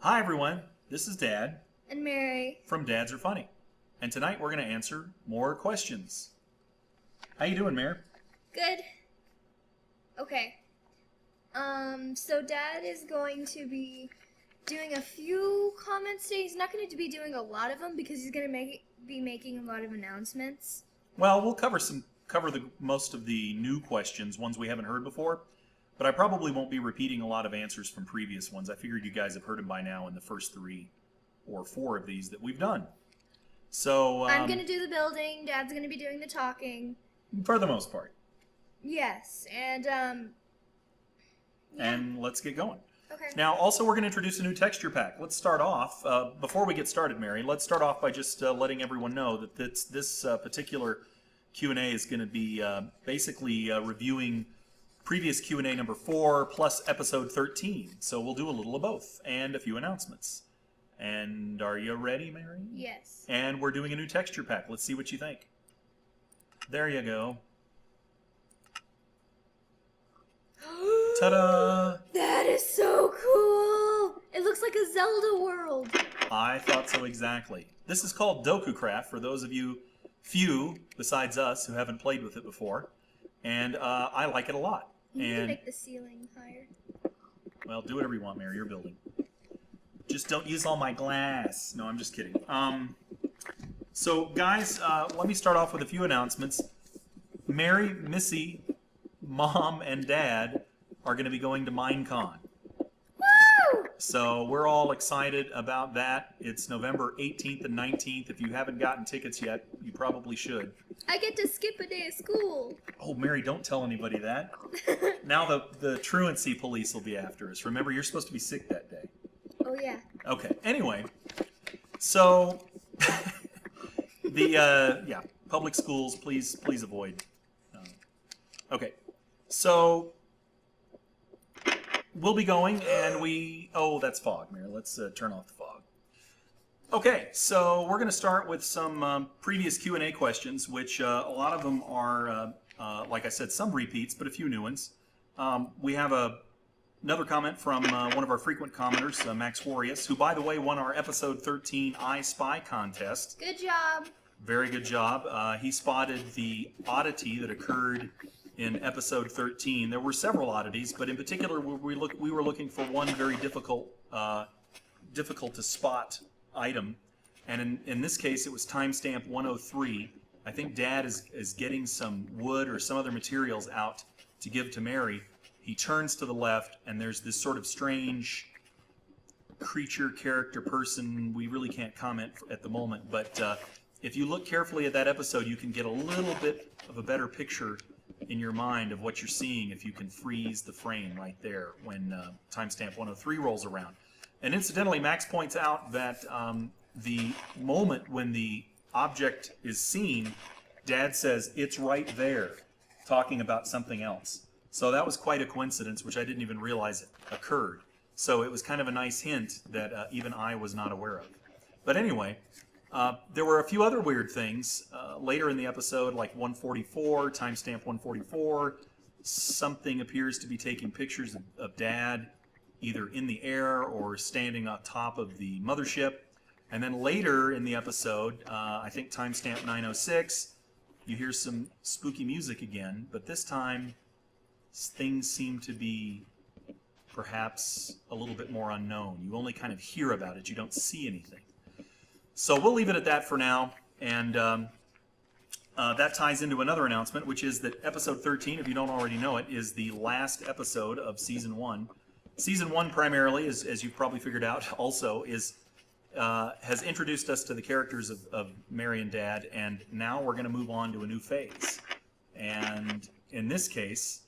Hi everyone, this is Dad And Mary. from dadsRfunny, and tonight we're going to answer more questions. How you doing, Mare? Good. Okay. So Dad is going to be doing a few comments today. He's not going to be doing a lot of them because he's going to be making a lot of announcements. Well, we'll cover the most of the new questions, ones we haven't heard before, but I probably won't be repeating a lot of answers from previous ones. I figured you guys have heard them by now in the first 3 or 4 of these that we've done. So I'm going to do the building. Dad's going to be doing the talking. for the most part. Yes, and yeah. And let's get going. Okay. Now, also, we're going to introduce a new texture pack. Let's start off, before we get started, Mary, let's start off by just letting everyone know that this particular Q&A is going to be basically reviewing previous Q&A number 4 plus episode 13. So we'll do a little of both and a few announcements. And are you ready, Mary? Yes. And we're doing a new texture pack. Let's see what you think. There you go. Ta-da! That is so cool! It looks like a Zelda world. I thought so exactly. This is called Dokucraft for those of you, few besides us, who haven't played with it before. And I like it a lot. You need to And, make the ceiling higher. well, do whatever you want, Mary. You're building. Just don't use all my glass. No, I'm just kidding. So, guys, let me start off with a few announcements. Mary, Missy, Mom, and Dad are going to be going to Minecon. Woo! So we're all excited about that. It's November 18th and 19th. If you haven't gotten tickets yet, you probably should. I get to skip a day of school. Oh, Mary, don't tell anybody that. Now the truancy police will be after us. Remember, you're supposed to be sick that day. Oh, yeah. Okay, anyway. So, yeah, public schools, please avoid. Okay, so we'll be going, and oh, that's fog, Mary. Let's turn off the fog. Okay, so we're going to start with some previous Q&A questions, which a lot of them are, like I said, some repeats, but a few new ones. We have another comment from one of our frequent commenters, Max Warius, who, by the way, won our episode 13 I Spy contest. Good job. Very good job. He spotted the oddity that occurred in episode 13. There were several oddities, but in particular, we were looking for one very difficult to spot item, and in this case, it was timestamp 103. I think Dad is getting some wood or some other materials out to give to Mary. He turns to the left, and there's this sort of strange creature, character, person. We really can't comment at the moment, but if you look carefully at that episode, you can get a little bit of a better picture in your mind of what you're seeing if you can freeze the frame right there when timestamp 103 rolls around. And incidentally, Max points out that the moment when the object is seen, Dad says, "It's right there," talking about something else. So that was quite a coincidence, which I didn't even realize occurred. So it was kind of a nice hint that even I was not aware of. But anyway, there were a few other weird things later in the episode, like 144, timestamp 144. Something appears to be taking pictures of Dad, either in the air or standing on top of the mothership. And then later in the episode, I think timestamp 906, you hear some spooky music again, but this time things seem to be perhaps a little bit more unknown. You only kind of hear about it, you don't see anything. So we'll leave it at that for now, and that ties into another announcement, which is that episode 13, if you don't already know it, is the last episode of Season 1. Season 1 primarily, as you've probably figured out also, has introduced us to the characters of Mary and Dad, and now we're going to move on to a new phase. And in this case,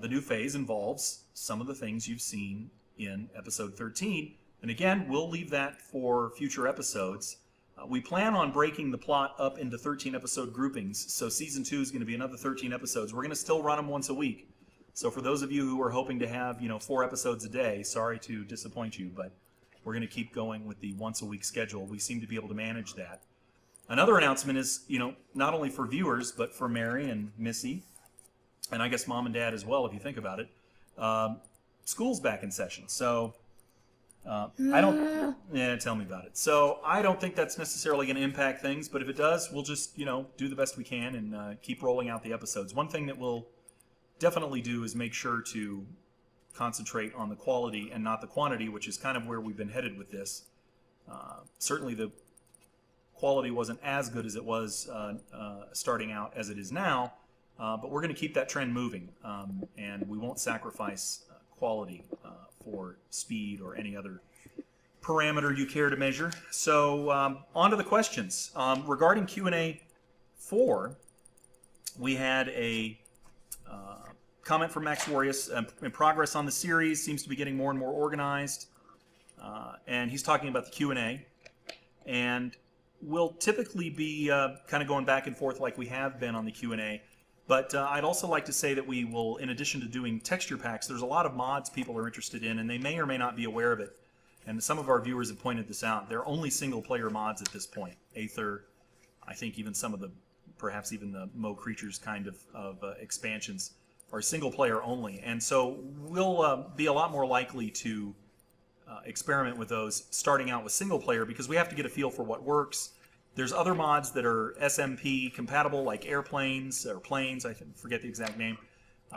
the new phase involves some of the things you've seen in episode 13. And again, we'll leave that for future episodes. We plan on breaking the plot up into 13 episode groupings, so season 2 is going to be another 13 episodes. We're going to still run them once a week. So for those of you who are hoping to have, 4 episodes a day, sorry to disappoint you, but we're going to keep going with the once a week schedule. We seem to be able to manage that. Another announcement is, not only for viewers, but for Mary and Missy, and I guess Mom and Dad as well, if you think about it. School's back in session, so I don't. Yeah, tell me about it. So I don't think that's necessarily going to impact things, but if it does, we'll just do the best we can and keep rolling out the episodes. One thing that we'll definitely do is make sure to concentrate on the quality and not the quantity, which is kind of where we've been headed with this. Certainly, the quality wasn't as good as it was starting out as it is now, but we're going to keep that trend moving, and we won't sacrifice quality for speed or any other parameter you care to measure. So on to the questions. Regarding Q&A 4, we had a comment from Max Warius. In progress on the series, seems to be getting more and more organized, and he's talking about the Q&A, and we'll typically be kind of going back and forth like we have been on the Q&A. But I'd also like to say that we will, in addition to doing texture packs, there's a lot of mods people are interested in, and they may or may not be aware of it. And some of our viewers have pointed this out. They're only single-player mods at this point. Aether, I think even some of the, perhaps even the Mo Creatures kind of expansions are single-player only. And so we'll be a lot more likely to experiment with those starting out with single-player because we have to get a feel for what works. There's other mods that are SMP compatible, like airplanes or planes. I forget the exact name.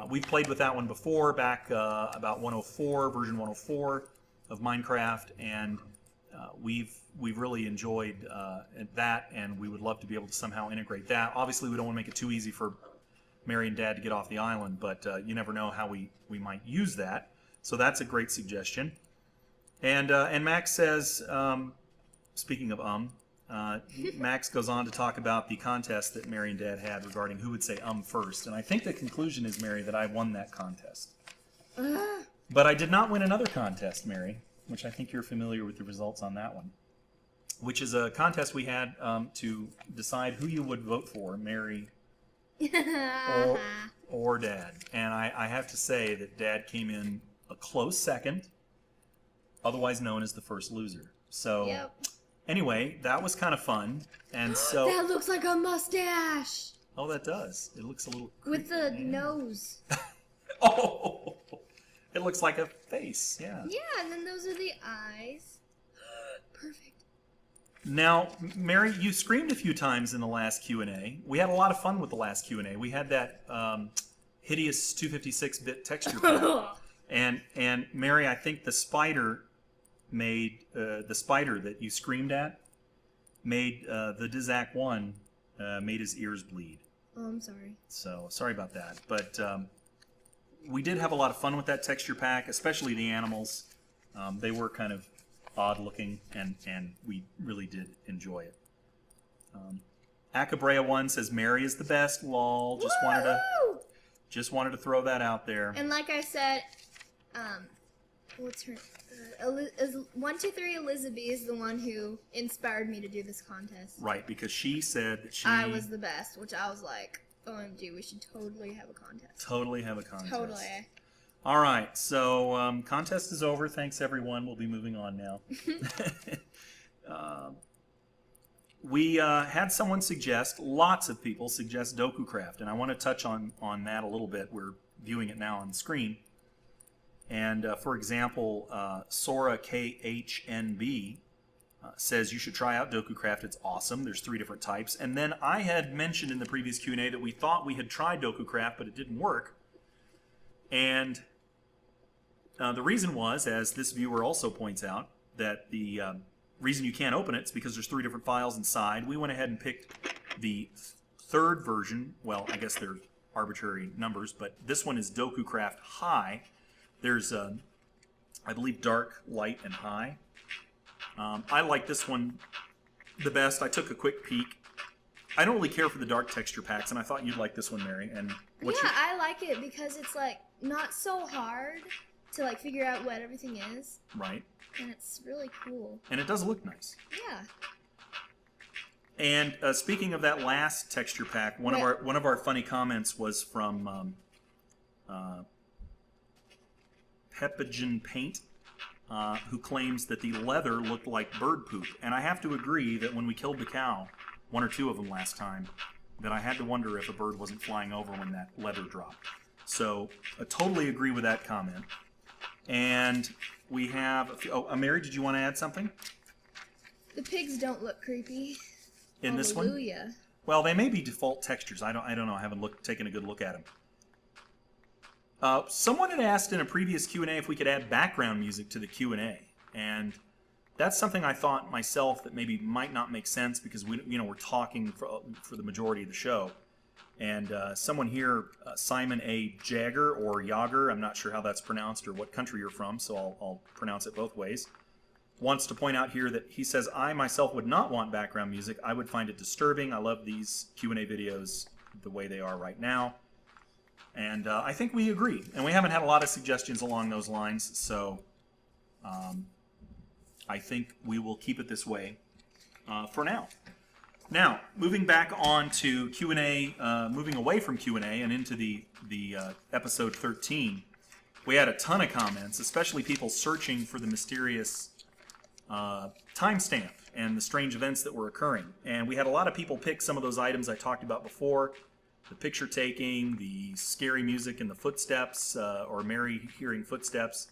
We've played with that one before, back about 104, version 104 of Minecraft, and we've really enjoyed that, and we would love to be able to somehow integrate that. Obviously, we don't want to make it too easy for Mary and Dad to get off the island, but you never know how we might use that. So that's a great suggestion. And Max says, speaking of Max goes on to talk about the contest that Mary and Dad had regarding who would say first. And I think the conclusion is, Mary, that I won that contest. But I did not win another contest, Mary, which I think you're familiar with the results on that one, which is a contest we had to decide who you would vote for, Mary or Dad. And I have to say that Dad came in a close second, otherwise known as the first loser. So... Yep. Anyway, that was kind of fun, and so... That looks like a mustache! Oh, that does. It looks a little... With the nose. Oh! It looks like a face, yeah. Yeah, and then those are the eyes. Perfect. Now, Mary, you screamed a few times in the last Q&A. We had a lot of fun with the last Q&A. We had that hideous 256-bit texture pack. And Mary, I think the spider... made the spider that you screamed at made the Dizak 1 made his ears bleed. Oh, I'm sorry. So sorry about that, but we did have a lot of fun with that texture pack, especially the animals. They were kind of odd looking, and we really did enjoy it. Acabrea 1 says Mary is the best. Lol. Just wanted to throw that out there. And like I said, what's her? 123 Elizabeth is the one who inspired me to do this contest. Right, because she said that I was the best, which I was like, OMG, we should totally have a contest. Totally have a contest. Totally. All right, so contest is over. Thanks, everyone. We'll be moving on now. We had someone suggest, lots of people suggest Dokucraft, and I want to touch on that a little bit. We're viewing it now on the screen. And for example, Sora KHNB says you should try out Dokucraft. It's awesome. There's 3 different types. And then I had mentioned in the previous Q&A that we thought we had tried Dokucraft, but it didn't work. And the reason was, as this viewer also points out, that the reason you can't open it is because there's 3 different files inside. We went ahead and picked the 3rd version. Well, I guess they're arbitrary numbers, but this one is Dokucraft High. There's, I believe, dark, light, and high. I like this one the best. I took a quick peek. I don't really care for the dark texture packs, and I thought you'd like this one, Mary. And I like it because it's like not so hard to like figure out what everything is. Right. And it's really cool. And it does look nice. Yeah. And speaking of that last texture pack, one of our funny comments was from Pepagen Paint, who claims that the leather looked like bird poop. And I have to agree that when we killed the cow, 1 or 2 of them last time, that I had to wonder if a bird wasn't flying over when that leather dropped. So I totally agree with that comment. And we have... Mary, did you want to add something? The pigs don't look creepy. In this one? Hallelujah. Well, they may be default textures. I don't know. I haven't taken a good look at them. Someone had asked in a previous Q&A if we could add background music to the Q&A, and that's something I thought myself that maybe might not make sense because we're talking for the majority of the show. And someone here, Simon A. Jagger or Yager, I'm not sure how that's pronounced or what country you're from, so I'll pronounce it both ways, wants to point out here that he says, I myself would not want background music. I would find it disturbing. I love these Q&A videos the way they are right now. And I think we agree. And we haven't had a lot of suggestions along those lines, so I think we will keep it this way for now. Now, moving back on to Q&A, moving away from Q&A and into the episode 13, we had a ton of comments, especially people searching for the mysterious timestamp and the strange events that were occurring. And we had a lot of people pick some of those items I talked about before. The picture taking, the scary music and the footsteps, or Mary hearing footsteps.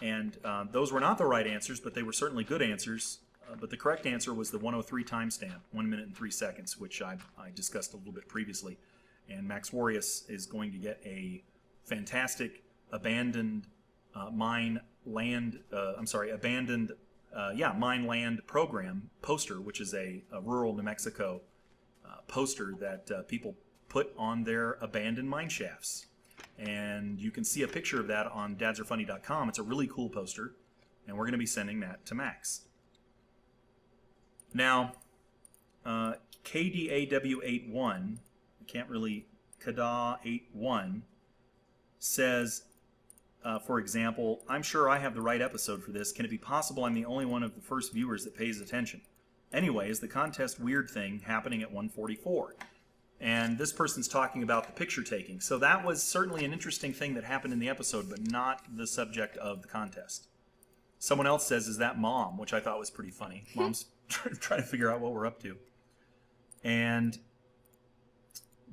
And those were not the right answers, but they were certainly good answers. But the correct answer was the 103 timestamp, 1 minute and 3 seconds, which I discussed a little bit previously. And Max Warius is going to get a fantastic abandoned mine land program poster, which is a rural New Mexico poster that people put on their abandoned mine shafts. And you can see a picture of that on dadsRfunny.com. It's a really cool poster, and we're going to be sending that to Max. Now, KDAW81, Kada81, says, for example, I'm sure I have the right episode for this. Can it be possible I'm the only one of the first viewers that pays attention? Anyway, is the contest weird thing happening at 144? And this person's talking about the picture taking. So that was certainly an interesting thing that happened in the episode, but not the subject of the contest. Someone else says, is that Mom? Which I thought was pretty funny. Mom's trying to figure out what we're up to. And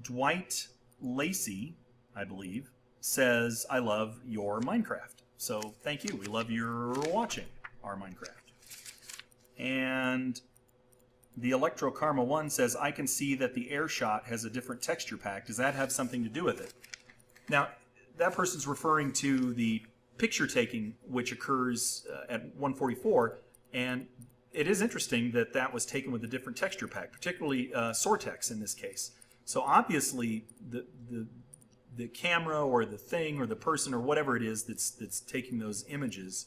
Dwight Lacey, I believe, says, I love your Minecraft. So thank you. We love your watching our Minecraft. And the Electro Karma 1 says, I can see that the air shot has a different texture pack. Does that have something to do with it? Now, that person's referring to the picture taking, which occurs at 144, and it is interesting that that was taken with a different texture pack, particularly Sortex in this case. So obviously, the camera or the thing or the person or whatever it is that's taking those images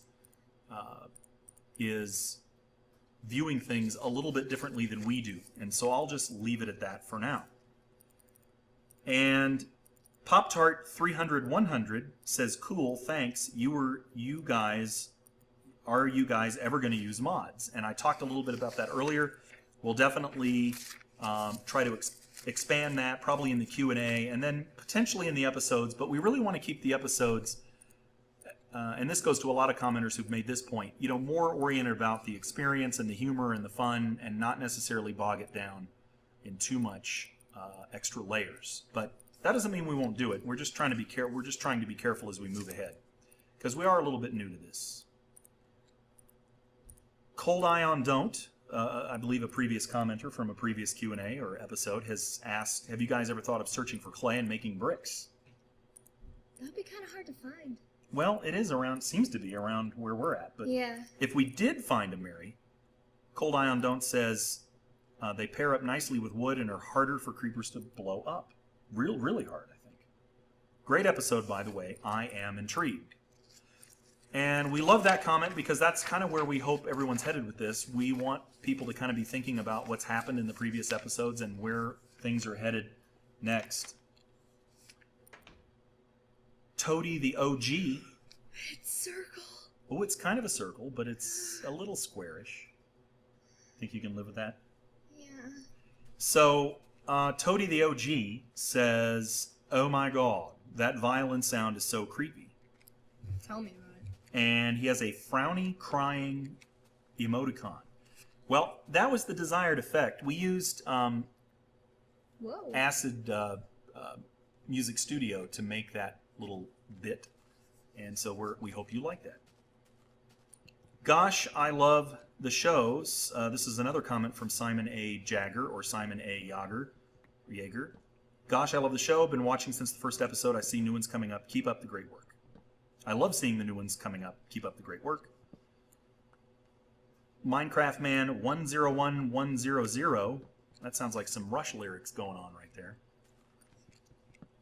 is viewing things a little bit differently than we do. And so I'll just leave it at that for now. And Pop-Tart 300-100 says, cool, thanks. Are you guys ever going to use mods? And I talked a little bit about that earlier. We'll definitely try to expand that, probably in the Q&A, and then potentially in the episodes. But we really want to keep the episodes, and this goes to a lot of commenters who've made this point, more oriented about the experience and the humor and the fun, and not necessarily bog it down in too much extra layers. But that doesn't mean we won't do it. We're just trying to be careful as we move ahead, because we are a little bit new to this. Cold Ion Don't, I believe a previous commenter from a previous Q&A or episode, has asked, have you guys ever thought of searching for clay and making bricks? That'd be kind of hard to find. Well, it is seems to be around where we're at. But yeah. If we did find a Mary, Cold Ion Don't says they pair up nicely with wood and are harder for creepers to blow up. Really hard, I think. Great episode, by the way. I am intrigued. And we love that comment because that's kind of where we hope everyone's headed with this. We want people to kind of be thinking about what's happened in the previous episodes and where things are headed next. Toady the OG. It's circle. Oh, it's kind of a circle, but it's a little squarish. Think you can live with that? Yeah. So, Toady the OG says, oh my god, that violin sound is so creepy. Tell me about it. And he has a frowny, crying emoticon. Well, that was the desired effect. We used Acid Music Studio to make that little bit. And so we hope you like that. Gosh, I love the shows. This is another comment from Simon A. Jagger, or Simon A. Jaeger. Gosh, I love the show. Been watching since the first episode. I see new ones coming up. Keep up the great work. I love seeing the new ones coming up. Keep up the great work. Minecraft Man 101100. That sounds like some Rush lyrics going on right there.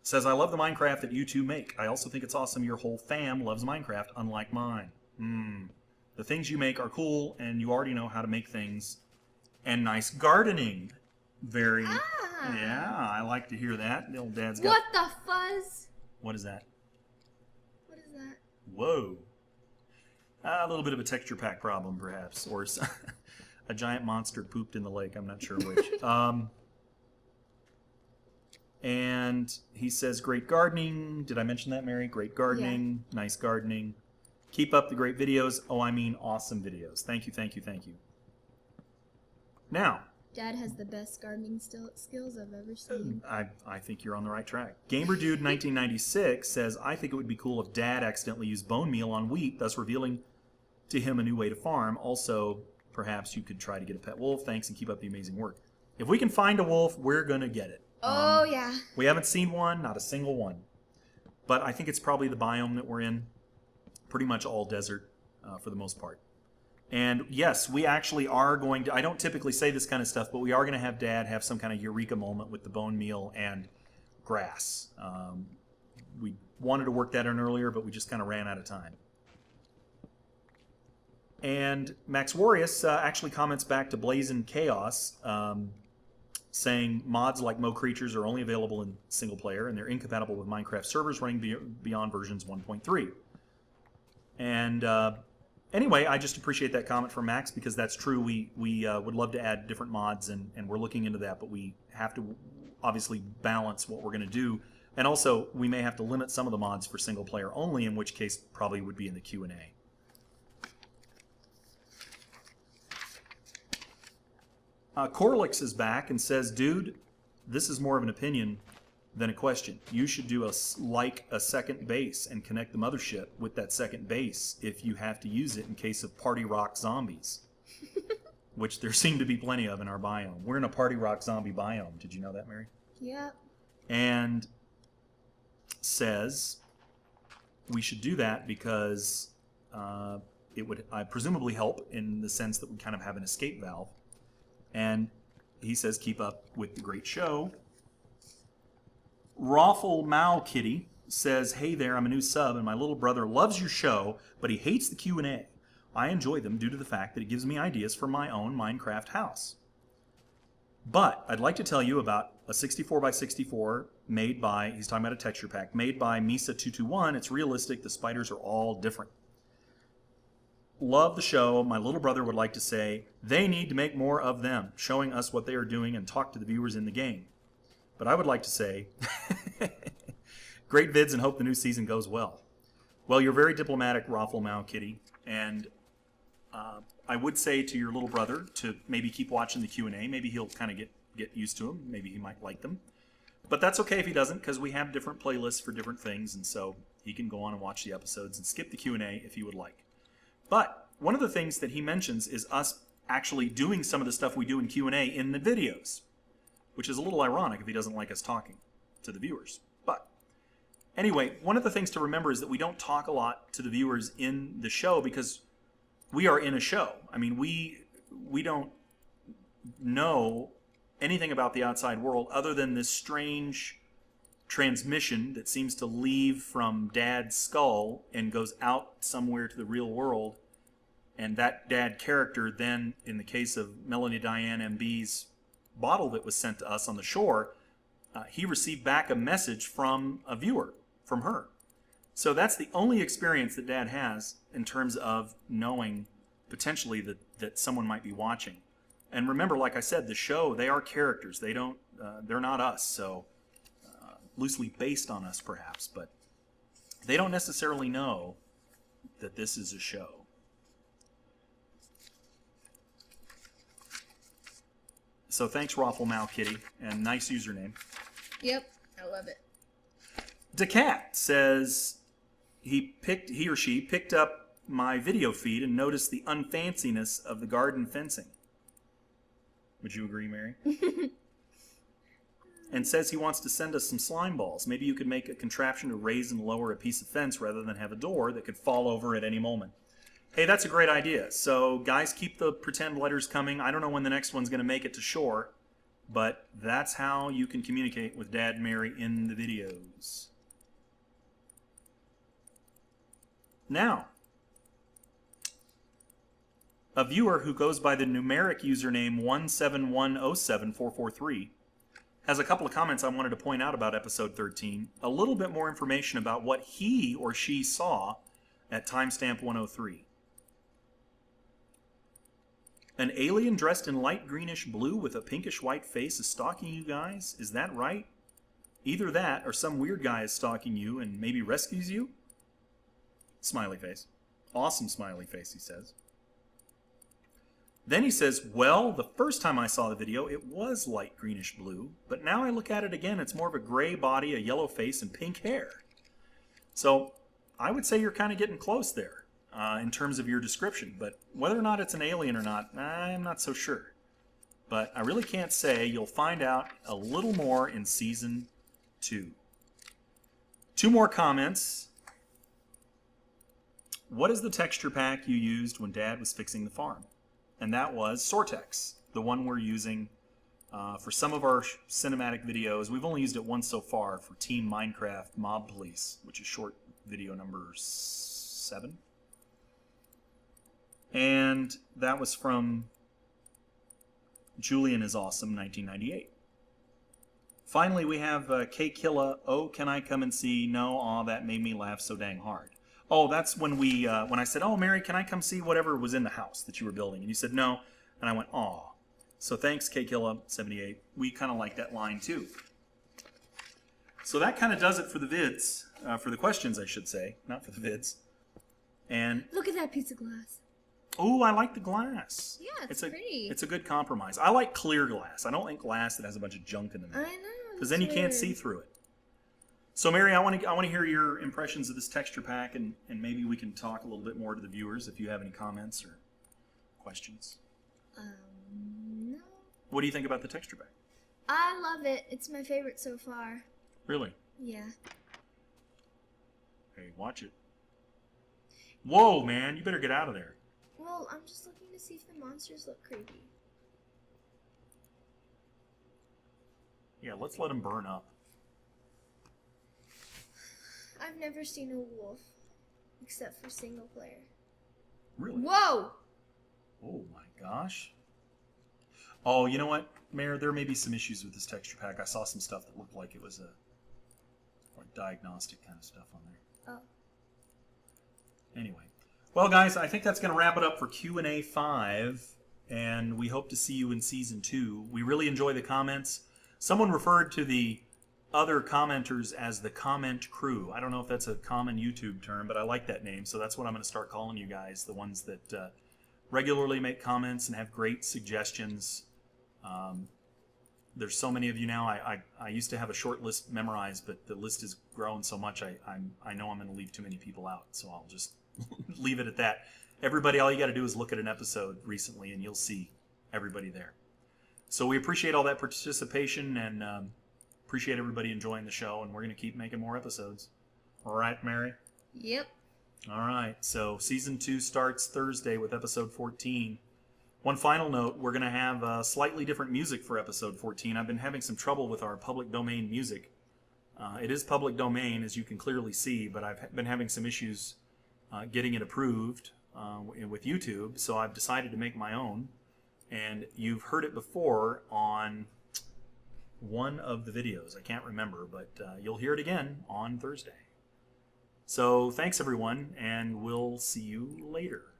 Says, I love the Minecraft that you two make. I also think it's awesome your whole fam loves Minecraft, unlike mine. The things you make are cool, and you already know how to make things. And nice gardening. Very. Yeah, I like to hear that. The old dad's got. What the fuzz? What is that? What is that? Whoa. A little bit of a texture pack problem, perhaps. Or a giant monster pooped in the lake. I'm not sure which. And he says, great gardening. Did I mention that, Mary? Great gardening. Yeah. Nice gardening. Keep up the great videos. Oh, I mean awesome videos. Thank you, thank you, thank you. Now. Dad has the best gardening skills I've ever seen. I think you're on the right track. GamerDude1996 says, I think it would be cool if Dad accidentally used bone meal on wheat, thus revealing to him a new way to farm. Also, perhaps you could try to get a pet wolf. Thanks, and keep up the amazing work. If we can find a wolf, we're going to get it. Oh, yeah. We haven't seen one, not a single one. But I think it's probably the biome that we're in. Pretty much all desert for the most part. And yes, we actually are going to, I don't typically say this kind of stuff, but we are going to have Dad have some kind of eureka moment with the bone meal and grass. We wanted to work that in earlier, but we just kind of ran out of time. And Max Warius actually comments back to Blazing Chaos, saying mods like Mo Creatures are only available in single player, and they're incompatible with Minecraft servers running beyond versions 1.3. And anyway, I just appreciate that comment from Max, because that's true. We would love to add different mods, and we're looking into that, but we have to obviously balance what we're going to do. And also, we may have to limit some of the mods for single player only, in which case probably would be in the Q&A. Corlix is back and says, dude, this is more of an opinion than a question. You should do a second base and connect the mothership with that second base if you have to use it in case of party rock zombies, which there seem to be plenty of in our biome. We're in a party rock zombie biome. Did you know that, Mary? Yeah. And says we should do that because it would presumably help in the sense that we kind of have an escape valve. And he says, keep up with the great show. Raffle Mao Kitty says, hey there, I'm a new sub, and my little brother loves your show, but he hates the Q&A. I enjoy them due to the fact that it gives me ideas for my own Minecraft house. But I'd like to tell you about a 64x64 made by, he's talking about a texture pack, made by Misa221. It's realistic. The spiders are all different. Love the show. My little brother would like to say, they need to make more of them, showing us what they are doing and talk to the viewers in the game. But I would like to say, great vids and hope the new season goes well. Well, you're very diplomatic, Raffle Mao Kitty, and I would say to your little brother to maybe keep watching the Q&A. Maybe he'll kind of get used to them. Maybe he might like them. But that's okay if he doesn't, because we have different playlists for different things, and so he can go on and watch the episodes and skip the Q&A if he would like. But one of the things that he mentions is us actually doing some of the stuff we do in Q&A in the videos, which is a little ironic if he doesn't like us talking to the viewers. But anyway, one of the things to remember is that we don't talk a lot to the viewers in the show because we are in a show. I mean, we don't know anything about the outside world other than this strange transmission that seems to leave from Dad's skull and goes out somewhere to the real world. And that Dad character then, in the case of Melanie Diane MB's bottle that was sent to us on the shore, he received back a message from a viewer, from her. So that's the only experience that Dad has in terms of knowing potentially that someone might be watching. And remember, like I said, the show, they are characters. They don't, they're not us. So loosely based on us, perhaps, but they don't necessarily know that this is a show. So thanks, Raffle Mao Kitty, and nice username. Yep, I love it. Decat says he or she picked up my video feed and noticed the unfanciness of the garden fencing. Would you agree, Mary? And says he wants to send us some slime balls. Maybe you could make a contraption to raise and lower a piece of fence rather than have a door that could fall over at any moment. Hey, that's a great idea. So, guys, keep the pretend letters coming. I don't know when the next one's going to make it to shore, but that's how you can communicate with Dad and Mary in the videos. Now, a viewer who goes by the numeric username 171074443 has a couple of comments I wanted to point out about episode 13. A little bit more information about what he or she saw at timestamp 103. An alien dressed in light greenish blue with a pinkish white face is stalking you guys? Is that right? Either that or some weird guy is stalking you and maybe rescues you? Smiley face. Awesome smiley face, he says. Then he says, well, the first time I saw the video, it was light greenish blue, but now I look at it again, it's more of a gray body, a yellow face, and pink hair. So I would say you're kind of getting close there in terms of your description, but whether or not it's an alien or not, I'm not so sure. But I really can't say. You'll find out a little more in Season 2. 2 more comments. What is the texture pack you used when Dad was fixing the farm? And that was Sortex, the one we're using for some of our cinematic videos. We've only used it once so far for Team Minecraft Mob Police, which is short video number 7. And that was from Julian is Awesome, 1998. Finally, we have K Killa. Oh, can I come and see? No, aw, that made me laugh so dang hard. Oh, that's when when I said, oh, Mary, can I come see whatever was in the house that you were building? And you said no, and I went, aw. So thanks, KKilla78. We kind of like that line, too. So that kind of does it for the vids, for the questions, I should say, not for the vids. And look at that piece of glass. oh, I like the glass. Yeah, it's pretty. It's a good compromise. I like clear glass. I don't like glass that has a bunch of junk in it. I know. Because then you can't see through it. So, Mary, I want to hear your impressions of this texture pack, and maybe we can talk a little bit more to the viewers if you have any comments or questions. No. What do you think about the texture pack? I love it. It's my favorite so far. Really? Yeah. Hey, watch it. Whoa, man, you better get out of there. Well, I'm just looking to see if the monsters look creepy. Yeah, let's let them burn up. I've never seen a wolf, except for single player. Really? Whoa! Oh my gosh. Oh, you know what, Mayor? There may be some issues with this texture pack. I saw some stuff that looked like it was like diagnostic kind of stuff on there. Oh. Anyway. Well, guys, I think that's going to wrap it up for Q&A 5, and we hope to see you in Season 2. We really enjoy the comments. Someone referred to the other commenters as the comment crew. I don't know if that's a common YouTube term, but I like that name, so that's what I'm going to start calling you guys, the ones that regularly make comments and have great suggestions. There's so many of you now. I used to have a short list memorized, but the list has grown so much I know I'm going to leave too many people out, so I'll just leave it at that. Everybody, all you got to do is look at an episode recently, and you'll see everybody there. So we appreciate all that participation, and appreciate everybody enjoying the show, and we're going to keep making more episodes. All right, Mary? Yep. All right, so Season 2 starts Thursday with Episode 14. One final note, we're going to have slightly different music for Episode 14. I've been having some trouble with our public domain music. It is public domain, as you can clearly see, but I've been having some issues getting it approved with YouTube, so I've decided to make my own. And you've heard it before on one of the videos. I can't remember, but you'll hear it again on Thursday. So thanks, everyone, and we'll see you later.